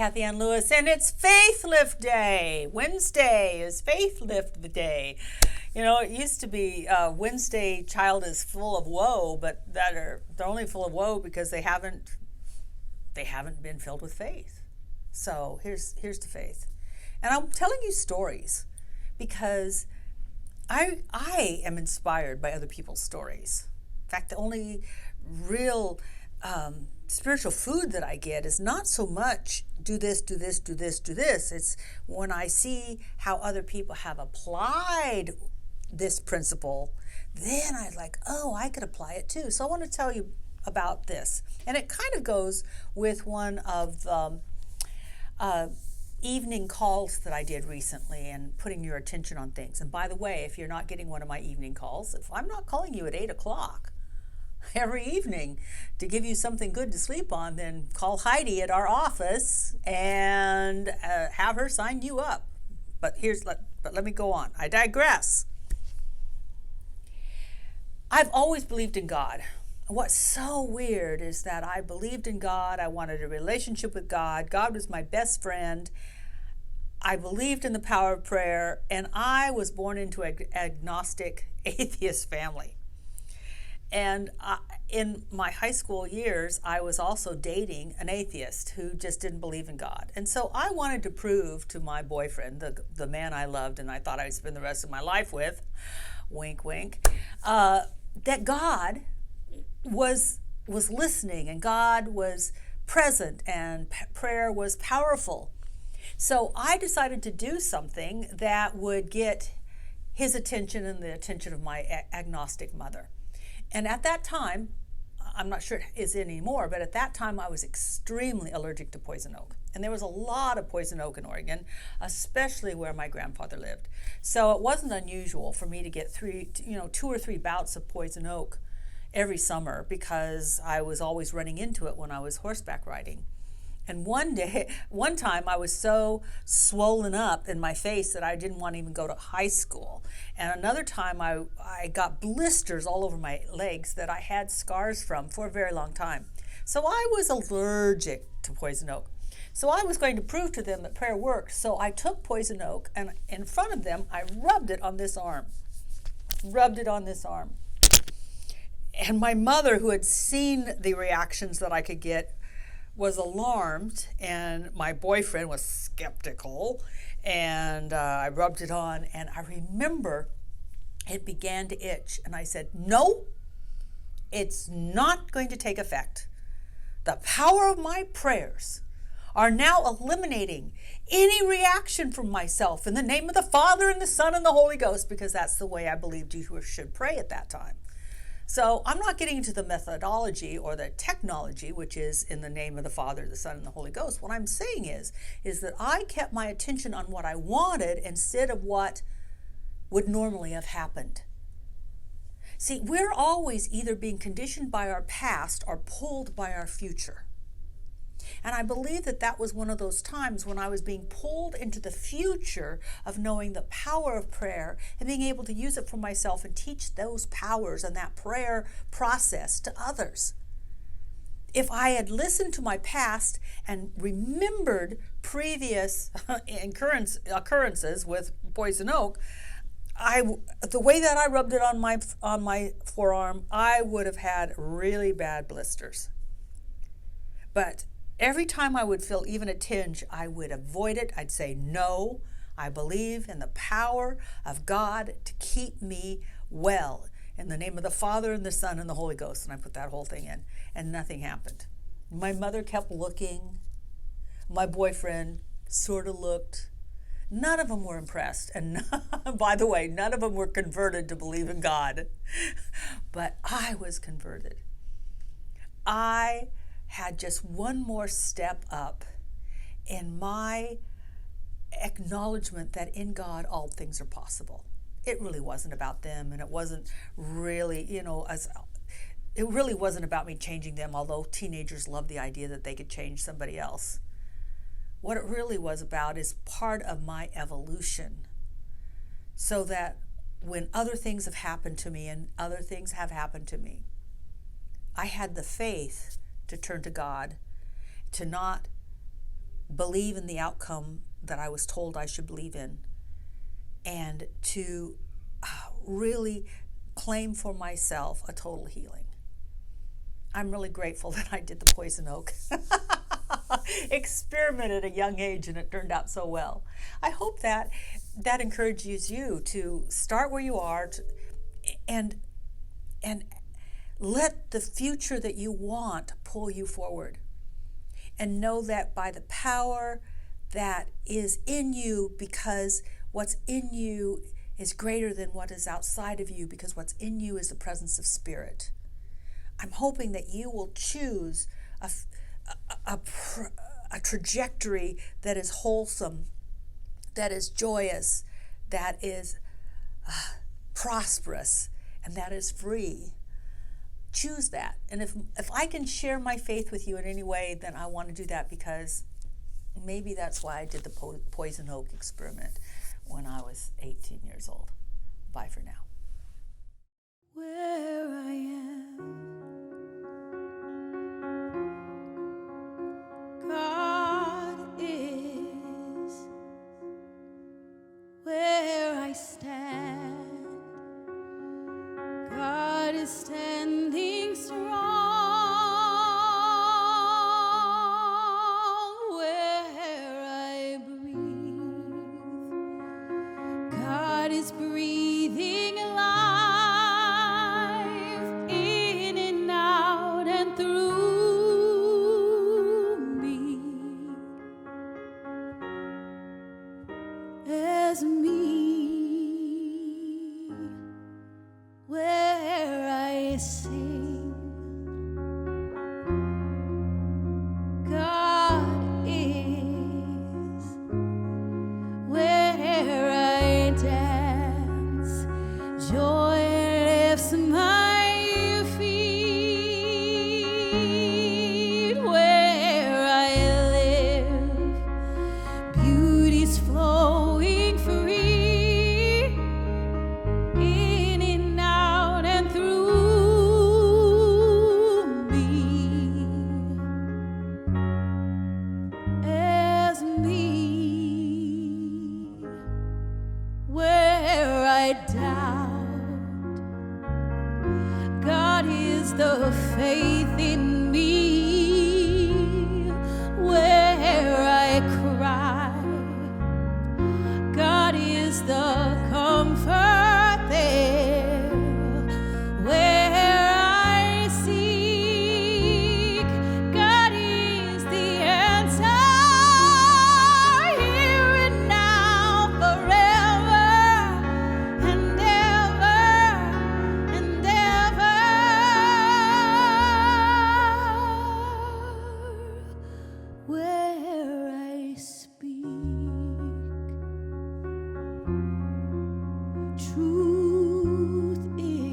Kathianne Lewis, and it's Faith Lift Day. Wednesday is Faith Lift Day. You know, it used to be Wednesday child is full of woe, but they're only full of woe because they haven't been filled with faith. So here's the faith. And I'm telling you stories because I am inspired by other people's stories. In fact, the only real spiritual food that I get is not so much do this, do this, do this, do this. It's when I see how other people have applied this principle, then I'm like, oh, I could apply it too. So I want to tell you about this. And it kind of goes with one of the evening calls that I did recently and putting your attention on things. And by the way, if you're not getting one of my evening calls, if I'm not calling you at 8 o'clock every evening to give you something good to sleep on, then call Heidi at our office and have her sign you up. But let me go on. I digress. I've always believed in God. What's so weird is that I believed in God. I wanted a relationship with God. God was my best friend. I believed in the power of prayer, and I was born into an agnostic atheist family. And in my high school years, I was also dating an atheist who just didn't believe in God. And so I wanted to prove to my boyfriend, the man I loved and I thought I'd spend the rest of my life with, wink, wink, that God was listening and God was present and prayer was powerful. So I decided to do something that would get his attention and the attention of my agnostic mother. And at that time, I'm not sure it is anymore, but at that time I was extremely allergic to poison oak. And there was a lot of poison oak in Oregon, especially where my grandfather lived. So it wasn't unusual for me to get 2 or 3 bouts of poison oak every summer because I was always running into it when I was horseback riding. And one time I was so swollen up in my face that I didn't want to even go to high school. And another time I got blisters all over my legs that I had scars from for a very long time. So I was allergic to poison oak. So I was going to prove to them that prayer worked. So I took poison oak and in front of them, I rubbed it on this arm. And my mother, who had seen the reactions that I could get, was alarmed, and my boyfriend was skeptical, and I rubbed it on, and I remember it began to itch, and I said, no, it's not going to take effect. The power of my prayers are now eliminating any reaction from myself in the name of the Father and the Son and the Holy Ghost, because that's the way I believed you should pray at that time. So I'm not getting into the methodology or the technology, which is in the name of the Father, the Son, and the Holy Ghost. What I'm saying is that I kept my attention on what I wanted instead of what would normally have happened. See, we're always either being conditioned by our past or pulled by our future. And I believe that was one of those times when I was being pulled into the future of knowing the power of prayer and being able to use it for myself and teach those powers and that prayer process to others. If I had listened to my past and remembered previous occurrences with poison oak, the way that I rubbed it on my forearm, I would have had really bad blisters. But every time I would feel even a tinge, I would avoid it. I'd say, no, I believe in the power of God to keep me well. In the name of the Father and the Son and the Holy Ghost. And I put that whole thing in, and nothing happened. My mother kept looking. My boyfriend sort of looked. None of them were impressed. And by the way, none of them were converted to believe in God. But I was converted. I had just one more step up in my acknowledgement that in God all things are possible. It really wasn't about them, and it wasn't really, it really wasn't about me changing them, although teenagers love the idea that they could change somebody else. What it really was about is part of my evolution, so that when other things have happened to me and other things have happened to me, I had the faith to turn to God, to not believe in the outcome that I was told I should believe in, and to really claim for myself a total healing. I'm really grateful that I did the poison oak experiment at a young age, and it turned out so well. I hope that encourages you to start where you are and let the future that you want pull you forward. And know that by the power that is in you, because what's in you is greater than what is outside of you, because what's in you is the presence of Spirit. I'm hoping that you will choose a trajectory that is wholesome, that is joyous, that is prosperous, and that is free. Choose that. And if I can share my faith with you in any way, then I want to do that, because maybe that's why I did the poison oak experiment when I was 18 years old. Bye for now. Where I am, God is. Where I stand, God is standing strong. Where I breathe, God is breathing life in and out and through me. As me, where I sing, God is. Where I dance, joy lifts my feet. Where I live, beauty's flowing free, in and out and through me. As me, where I doubt, God is the faith in me. Where I cry, God is the comfort there. Where I seek, God is the answer, here and now, forever and ever and ever. Where I speak, truth is.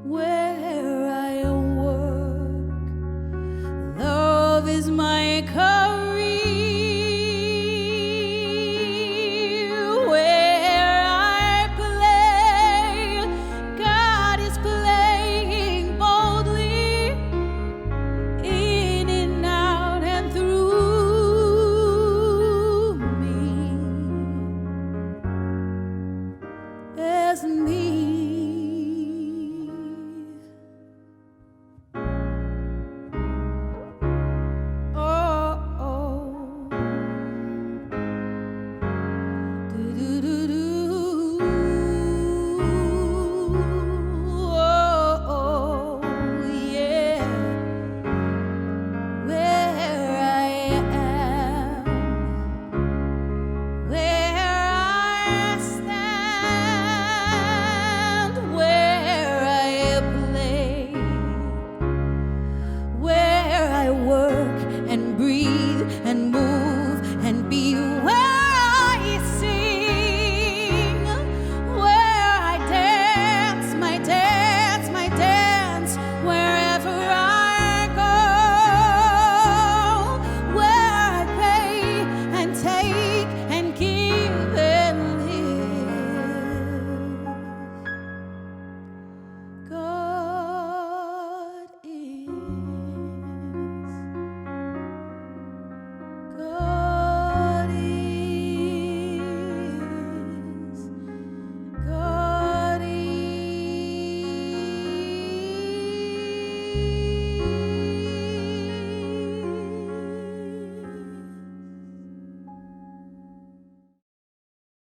Where I work, love is my career. Where I play, God is playing boldly, in and out and through me. As me,